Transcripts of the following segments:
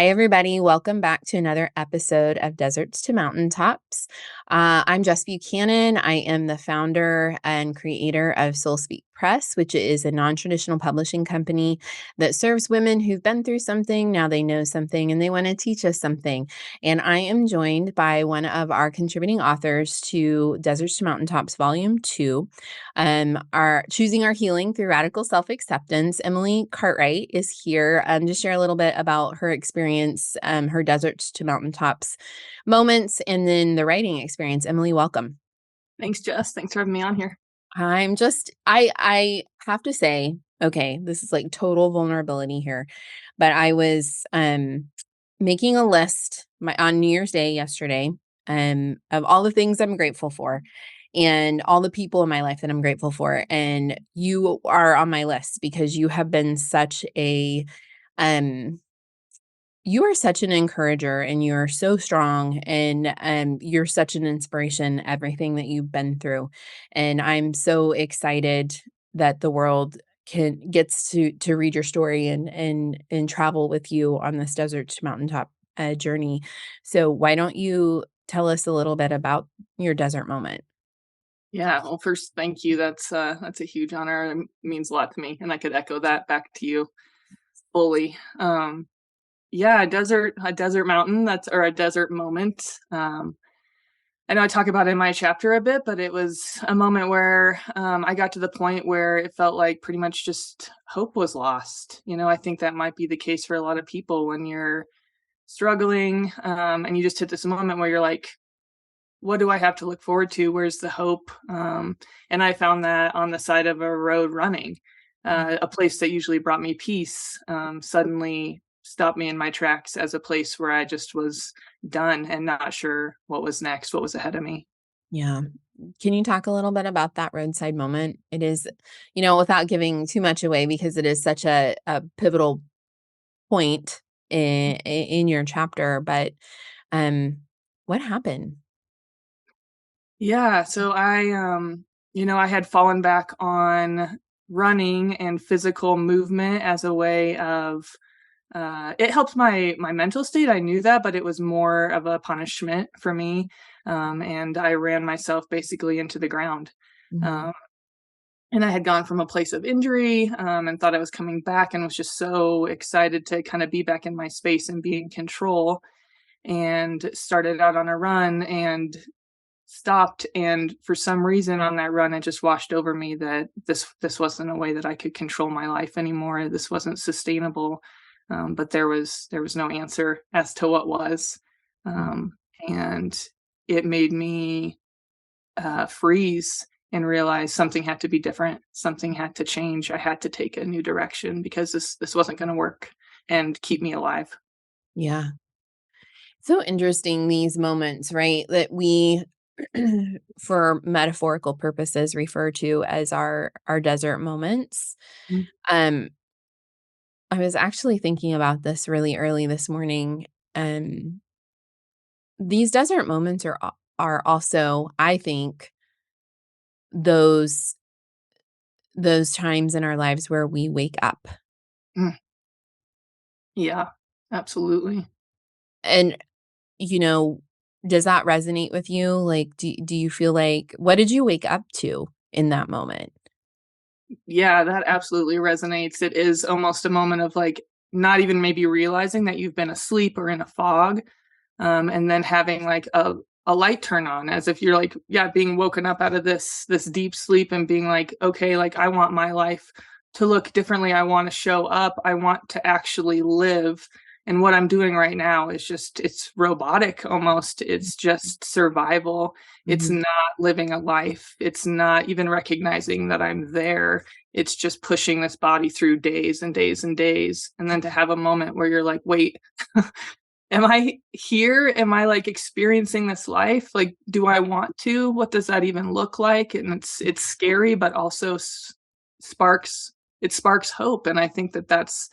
Hi, everybody. Welcome back to another episode of Deserts to Mountaintops. I'm Jess Buchanan. I am the founder and creator of Soul Speak Press, which is a non-traditional publishing company that serves women who've been through something. Now they know something and they want to teach us something. And I am joined by one of our contributing authors to Deserts to Mountaintops Volume 2, our Choosing Our Healing Through Radical Self-Acceptance. Emily Cartwright is here to share a little bit about her experience, her Deserts to Mountaintops moments, and then the writing experience. Emily, welcome. Thanks, Jess. Thanks for having me on here. I have to say, okay, this is like total vulnerability here, but I was making a list on New Year's Day yesterday of all the things I'm grateful for and all the people in my life that I'm grateful for. And you are on my list because you have been such a you are such an encourager and you're so strong and you're such an inspiration, everything that you've been through. And I'm so excited that the world gets to read your story and travel with you on this desert to mountaintop journey. So why don't you tell us a little bit about your desert moment? Yeah. Well, first, thank you. That's a huge honor. It means a lot to me, and I could echo that back to you fully. Yeah, a desert mountain. Or a desert moment. I know I talk about it in my chapter a bit, but it was a moment where I got to the point where it felt like pretty much just hope was lost. I think that might be the case for a lot of people when you're struggling, and you just hit this moment where you're like, what do I have to look forward to? Where's the hope? And I found that on the side of a road running, a place that usually brought me peace, suddenly stopped me in my tracks as a place where I just was done and not sure what was next, what was ahead of me. Yeah. Can you talk a little bit about that roadside moment? It is, without giving too much away because it is such a pivotal point in your chapter, but um what happened? Yeah, so I had fallen back on running and physical movement as a way of it helped my mental state. I knew that, but it was more of a punishment for me. And I ran myself basically into the ground. Mhm. Um, and I had gone from a place of injury, and thought I was coming back and was just so excited to kind of be back in my space and be in control. And started out on a run and stopped, and for some reason on that run it just washed over me that this wasn't a way that I could control my life anymore. This wasn't sustainable. But there was no answer as to what was. um, and it made me freeze and realize something had to be different, something had to change. I had to take a new direction because this wasn't going to work and keep me alive. Yeah. So interesting, these moments, right? That we for metaphorical purposes refer to as our desert moments. Mm. Um I was actually thinking about this really early this morning. Um these desert moments are also, I think, those times in our lives where we wake up. Mm. Yeah, absolutely. And, you know, does that resonate with you? Like, do you feel like what did you wake up to in that moment? Yeah, that absolutely resonates. It is almost a moment of, like, not even maybe realizing that you've been asleep or in a fog, and then having, like, a light turn on as if you're, like, yeah, being woken up out of this deep sleep and being like, "Okay, like, I want my life to look differently. I wanna show up. I want to actually live, and what I'm doing right now is just it's robotic almost. It's just survival. It's Mhm. not living a life. It's not even recognizing that I'm there. It's just pushing this body through days and days and days, and then to have a moment where you're like, "Wait, am I here? Am I, like, experiencing this life? Like, do I want to? What does that even look like?" And it's scary, but also sparks it sparks hope, and I think that that's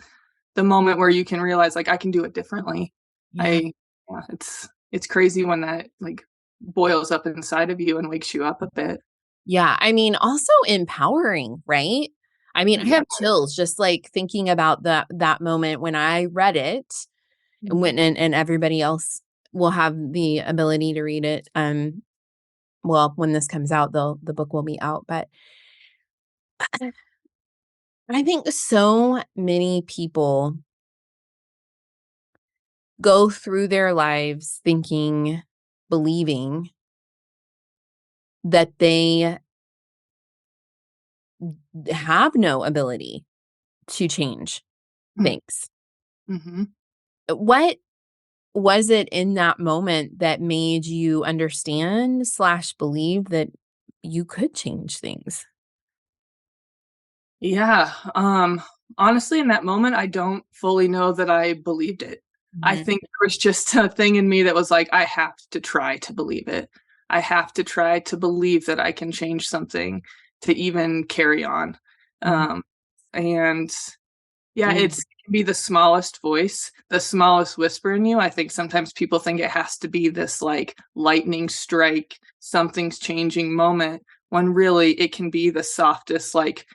the moment where you can realize, like, I can do it differently. Yeah. I Yeah, it's crazy when that, like, boils up inside of you and wakes you up a bit. Yeah, I mean, also empowering, right? I mean, I Yeah. have chills just, like, thinking about that moment when I read it, and everybody else will have the ability to read it. Well, when this comes out, the book will be out, but I think so many people go through their lives thinking, believing that they have no ability to change things. Mm-hmm. What was it in that moment that made you understand / believe that you could change things? Yeah, honestly, in that moment, I don't fully know that I believed it. I Mhm, think there was just a thing in me that was like, "I have to try to believe it. I have to try to believe that I can change something to even carry on." mhm, Um, and yeah, mm, it can be the smallest voice, the smallest whisper in you. I think sometimes people think it has to be this, like, lightning strike, something's changing moment, when really it can be the softest, like,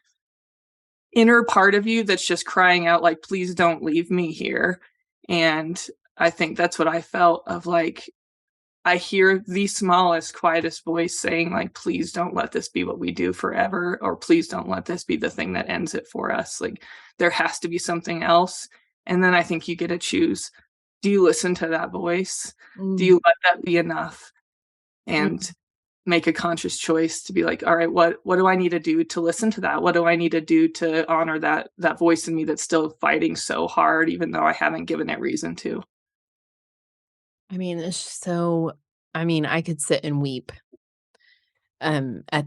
inner part of you that's just crying out like, "Please don't leave me here." And I think that's what I felt of, like, I hear the smallest, quietest voice saying, like, "Please don't let this be what we do forever," or "Please don't let this be the thing that ends it for us." Like, there has to be something else, and then I think you get to choose. Do you listen to that voice? Do mm, you let that be enough? mm. And make a conscious choice to be like, all right, what do I need to do to listen to that? What do I need to do to honor that voice in me that's still fighting so hard, even though I haven't given it reason to? I mean, it's just so I mean, I could sit and weep, at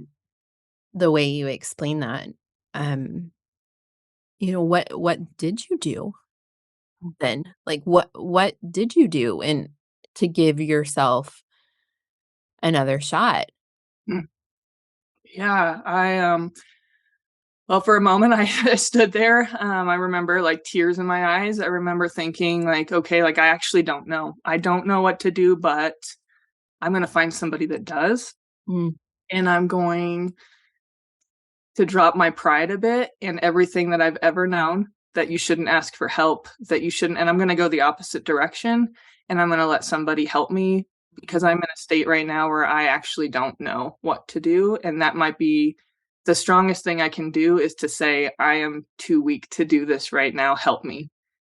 the way you explain that. Um, what did you do then? Like, what did you do and to give yourself another shot? Mm. Yeah, well, for a moment, I stood there. I remember like tears in my eyes. I remember thinking, like, okay, like I actually don't know. I don't know what to do, but I'm going to find somebody that does. Mm, And I'm going to drop my pride a bit and everything that I've ever known, that you shouldn't ask for help, that you shouldn't, and I'm gonna go the opposite direction, and I'm gonna let somebody help me because I'm in a state right now where I actually don't know what to do, and that might be the strongest thing I can do is to say, "I am too weak to do this right now, help me."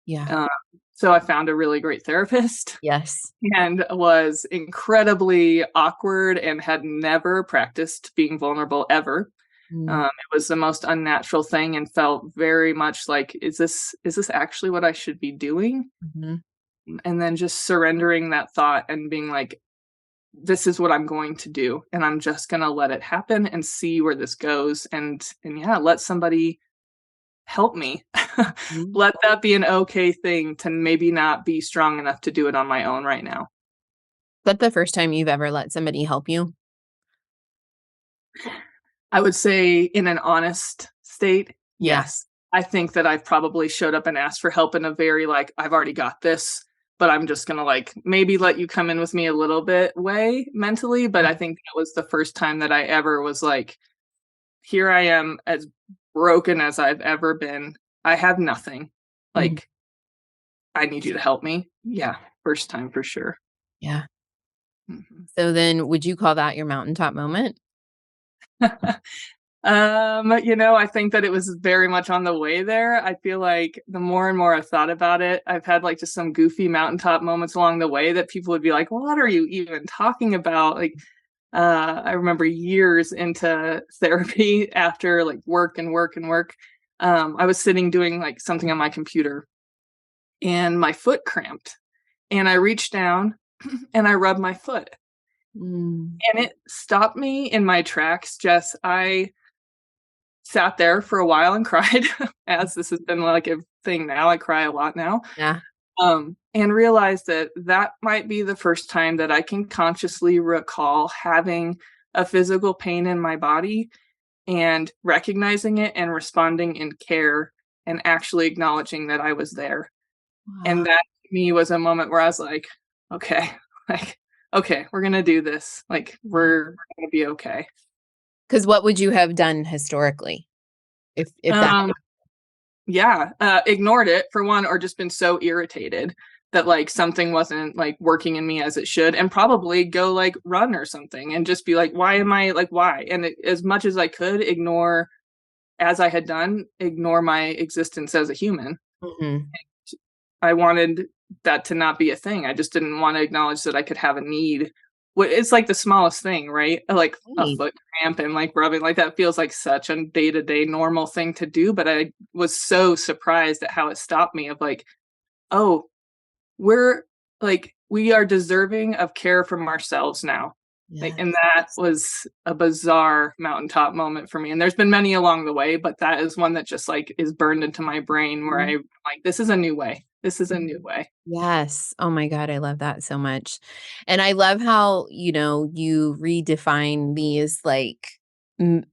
yeah. Um, so I found a really great therapist Yes. and was incredibly awkward and had never practiced being vulnerable ever. Mm, It was the most unnatural thing and felt very much like, "Is this actually what I should be doing?" mhm. And then just surrendering that thought and being like, "This is what I'm going to do, and I'm just gonna let it happen and see where this goes," and yeah, let somebody help me. Mm. Let that be an okay thing to maybe not be strong enough to do it on my own right now. That the first time you've ever let somebody help you? I would say in an honest state, Yeah. yes. I think that I've probably showed up and asked for help in a very, like, "I've already got this, but I'm just gonna, like, maybe let you come in with me a little bit" way mentally, but I think that was the first time that I ever was like, "Here I am as broken as I've ever been. I have nothing. Mhm. Like, I need you to help me." Yeah, first time for sure. Yeah. Mhm. So then would you call that your mountaintop moment? I think that it was very much on the way there. I feel like the more and more I've thought about it, I've had like just some goofy mountaintop moments along the way that people would be like, "What are you even talking about?" Like, I remember years into therapy after like work and work and work. I was sitting doing like something on my computer and my foot cramped. And I reached down and I rubbed my foot. Mm, And it stopped me in my tracks, Jess. I sat there for a while and cried, as this has been like a thing now, I cry a lot now, yeah. and realized that that might be the first time that I can consciously recall having a physical pain in my body and recognizing it and responding in care and actually acknowledging that I was there. Wow. And that to me was a moment where I was like, "Okay, like, okay, we're gonna do this. Like, Yeah. we're gonna be okay." 'Cause what would you have done historically if that Um Yeah, ignored it for one or just been so irritated. that like something wasn't like working in me as it should, and probably go like run or something and just be like, why am I like, why? And as much as I could ignore, as I had done, ignore my existence as a human. Mhm. I wanted that to not be a thing. I just didn't want to acknowledge that I could have a need. It's like the smallest thing, right? Like a Right. foot cramp and like rubbing, like that feels like such a day to day normal thing to do. But I was so surprised at how it stopped me of like, oh, we're like, we are deserving of care from ourselves now. Like, and Yes. that was a bizarre mountaintop moment for me. And there's been many along the way, but that is one that just like is burned into my brain where I like, this is a new way. This is a new way. Yes. Oh my god, I love that so much. And I love how, you redefine these, like, m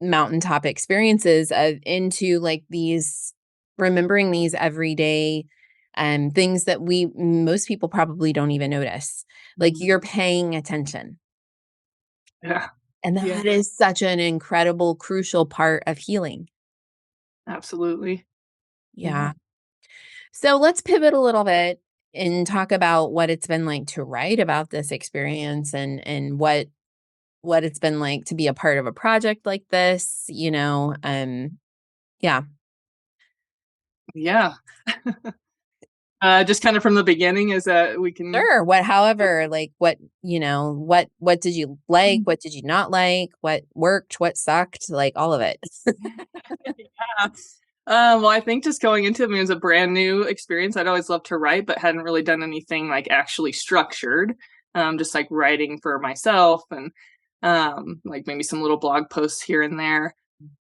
mountaintop experiences of into, like, these remembering these everyday, things that most people probably don't even notice. Like, Mhm. you're paying attention, Yeah. and Yeah. that is such an incredible, crucial part of healing. Absolutely. Yeah. Yeah. So let's pivot a little bit and talk about what it's been like to write about this experience and what it's been like to be a part of a project like this, yeah. Yeah. Just kind of from the beginning is that we can. Sure. However, like what did you like? What did you not like? What worked? What sucked? Like all of it. Yeah. Well, I think just going into it was a brand new experience. I'd always loved to write, but hadn't really done anything like actually structured. Just like writing for myself and like maybe some little blog posts here and there.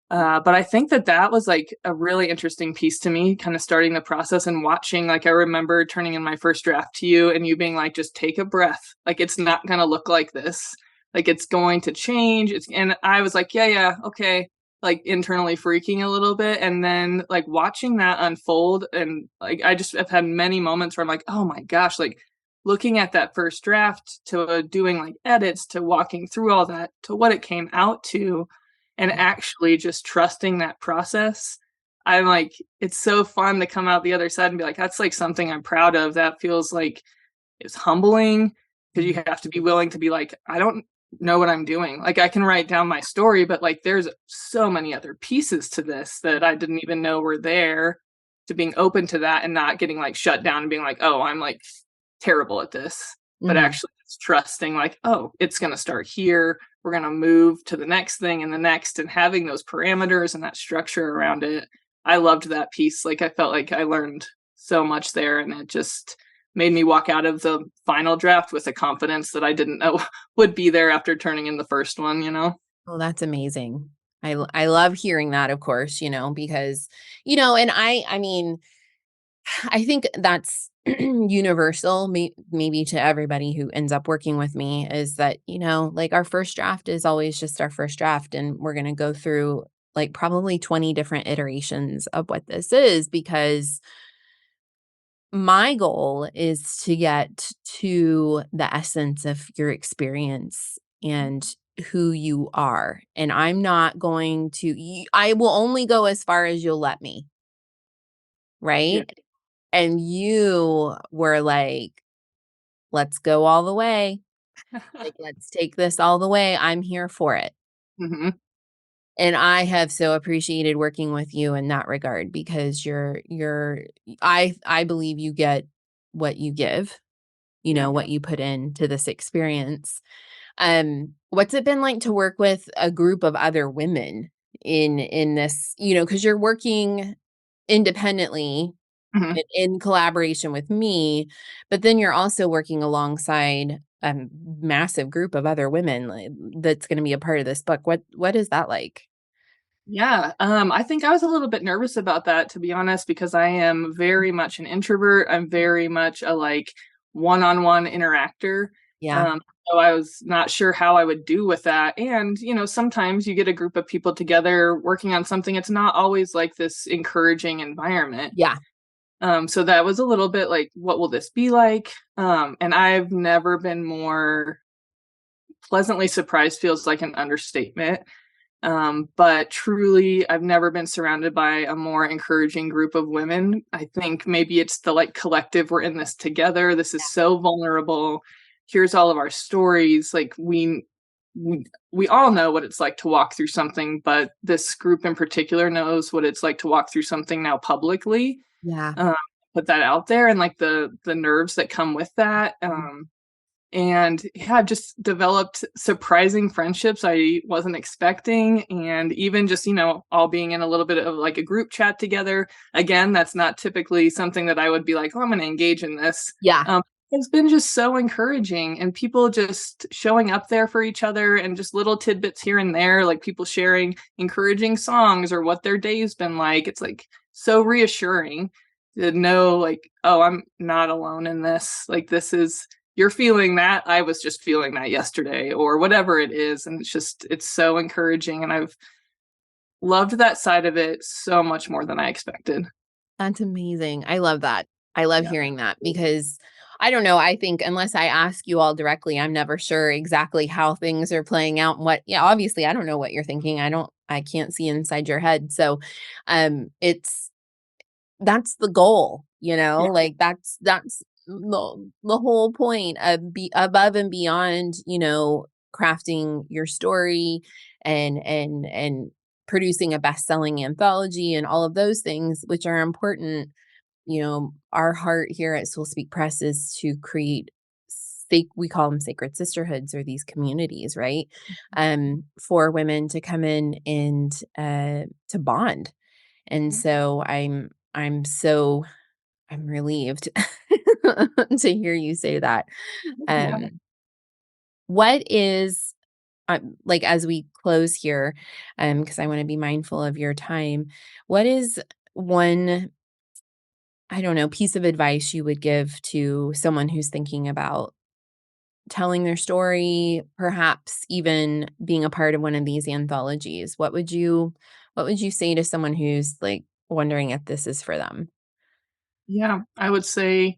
But I think that that was like a really interesting piece to me, kind of starting the process and watching. Like I remember turning in my first draft to you and you being like, just take a breath. Like it's not going to look like this. Like it's going to change. And I was like, yeah, yeah, okay. Like internally freaking a little bit. And then like watching that unfold. And like I just have had many moments where I'm like, oh my gosh, like looking at that first draft to doing like edits to walking through all that to what it came out to and actually just trusting that process. I'm like, it's so fun to come out the other side and be like, that's like something I'm proud of. That feels like it's humbling because you Mhm. have to be willing to be like, I don't know what I'm doing. Like I can write down my story, but like there's so many other pieces to this that I didn't even know were there, to being open to that and not getting like shut down and being like, oh, I'm like terrible at this, but Mhm. actually just trusting like, oh, it's going to start here. We're going to move to the next thing and the next, and having those parameters and that structure around it. I loved that piece. Like I felt like I learned so much there, and it just made me walk out of the final draft with a confidence that I didn't know would be there after turning in the first one, you know? Well, that's amazing. I love hearing that, of course, because, and I mean, I think that's universal, maybe to everybody who ends up working with me is that, like our first draft is always just our first draft. And we're going to go through like probably 20 different iterations of what this is because my goal is to get to the essence of your experience and who you are. And I'm not going to, I will only go as far as you'll let me. Yeah. Right. And you were like, "Let's go all the way. Like, let's take this all the way. I'm here for it." Hmm. And I have so appreciated working with you in that regard because I believe you get what you give, Yeah. what you put into this experience. What's it been like to work with a group of other women in this, because you're working independently Hmm. in collaboration with me, but then you're also working alongside a massive group of other women, like, that's gonna be a part of this book. What is that like? Yeah, I think I was a little bit nervous about that, to be honest, because I am very much an introvert. I'm very much a like one-on-one interactor. Yeah, So I was not sure how I would do with that. And, sometimes you get a group of people together working on something. It's not always like this encouraging environment. yeah, So that was a little bit like, what will this be like? And I've never been more pleasantly surprised, feels like an understatement. But truly, I've never been surrounded by a more encouraging group of women. I think maybe it's the like collective, we're in this together. This is so vulnerable. Here's all of our stories. Like we, we all know what it's like to walk through something, but this group in particular knows what it's like to walk through something now publicly. Yeah. Um, put that out there, and like the nerves that come with that. And yeah, I've just developed surprising friendships I wasn't expecting. And even just, all being in a little bit of like a group chat together. Again, that's not typically something that I would be like, oh, I'm going to engage in this. Yeah. It's been just so encouraging, and people just showing up there for each other, and just little tidbits here and there, like people sharing encouraging songs or what their day's been like. It's like so reassuring to know like, oh, I'm not alone in this. Like you're feeling that. I was just feeling that yesterday or whatever it is. And it's so encouraging. And I've loved that side of it so much more than I expected. That's amazing. I love that. I love Yeah. hearing that because I don't know. I think unless I ask you all directly, I'm never sure exactly how things are playing out and obviously I don't know what you're thinking. I can't see inside your head. So, it's that's the goal, Yeah. like that's the whole point of above and beyond, crafting your story and producing a best-selling anthology and all of those things, which are important. Our heart here at Soul Speak Press is to create we call them sacred sisterhoods or these communities, right? For women to come in and to bond. And so I'm relieved to hear you say that. Yeah. What is like as we close here, because I want to be mindful of your time, what is one, I don't know, piece of advice you would give to someone who's thinking about telling their story, perhaps even being a part of one of these anthologies? What would you say to someone who's like wondering if this is for them? Yeah. I would say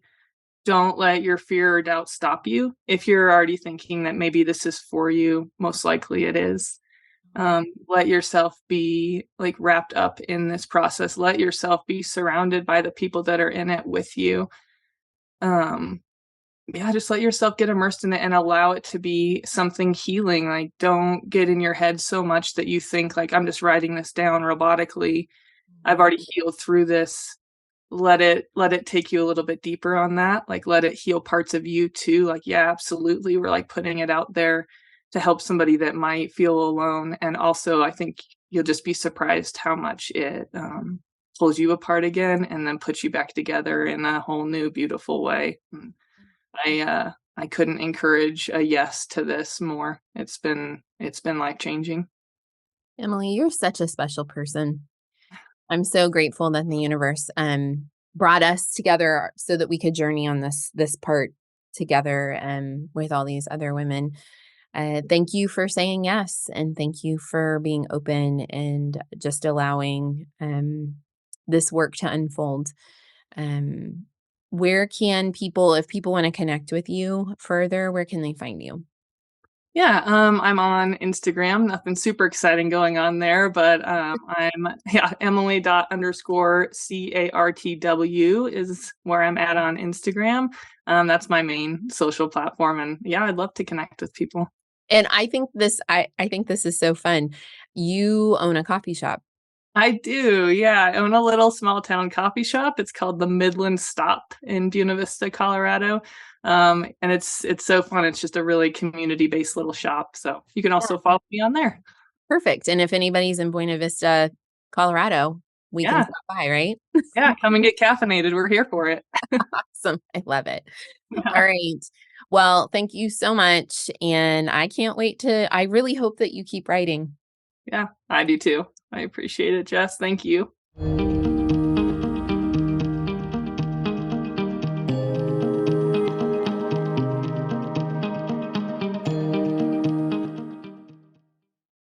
don't let your fear or doubt stop you. If you're already thinking that maybe this is for you, most likely it is. Let yourself be like wrapped up in this process. Let yourself be surrounded by the people that are in it with you. Um, yeah, just let yourself get immersed in it and allow it to be something healing. Like, don't get in your head so much that you think like, I'm just writing this down robotically. I've already healed through this. Let it take you a little bit deeper on that. Like, let it heal parts of you too. Like, yeah, absolutely. We're like putting it out there to help somebody that might feel alone. And also, I think you'll just be surprised how much it pulls you apart again and then puts you back together in a whole new, beautiful way. I couldn't encourage a yes to this more. It's been life changing. Emily, you're such a special person. I'm so grateful that the universe brought us together so that we could journey on this part together with all these other women. Thank you for saying yes, and thank you for being open and just allowing this work to unfold. Um, where can people, if people want to connect with you further, where can they find you? Yeah, I'm on Instagram. Nothing super exciting going on there, but I'm Emily dot underscore CARTW is where I'm at on Instagram. That's my main social platform, and yeah, I'd love to connect with people. And I think this is so fun. You own a coffee shop. I do, yeah. I own a little small town coffee shop. It's called the Midland Stop in Buena Vista, Colorado. And it's so fun. It's just a really community-based little shop. So you can also follow me on there. Perfect. And if anybody's in Buena Vista, Colorado, we can Yeah, stop by, right? yeah. Come and get caffeinated. We're here for it. Awesome. I love it. All right. Well, thank you so much. And I really hope that you keep writing. Yeah, I do too. I appreciate it, Jess. Thank you.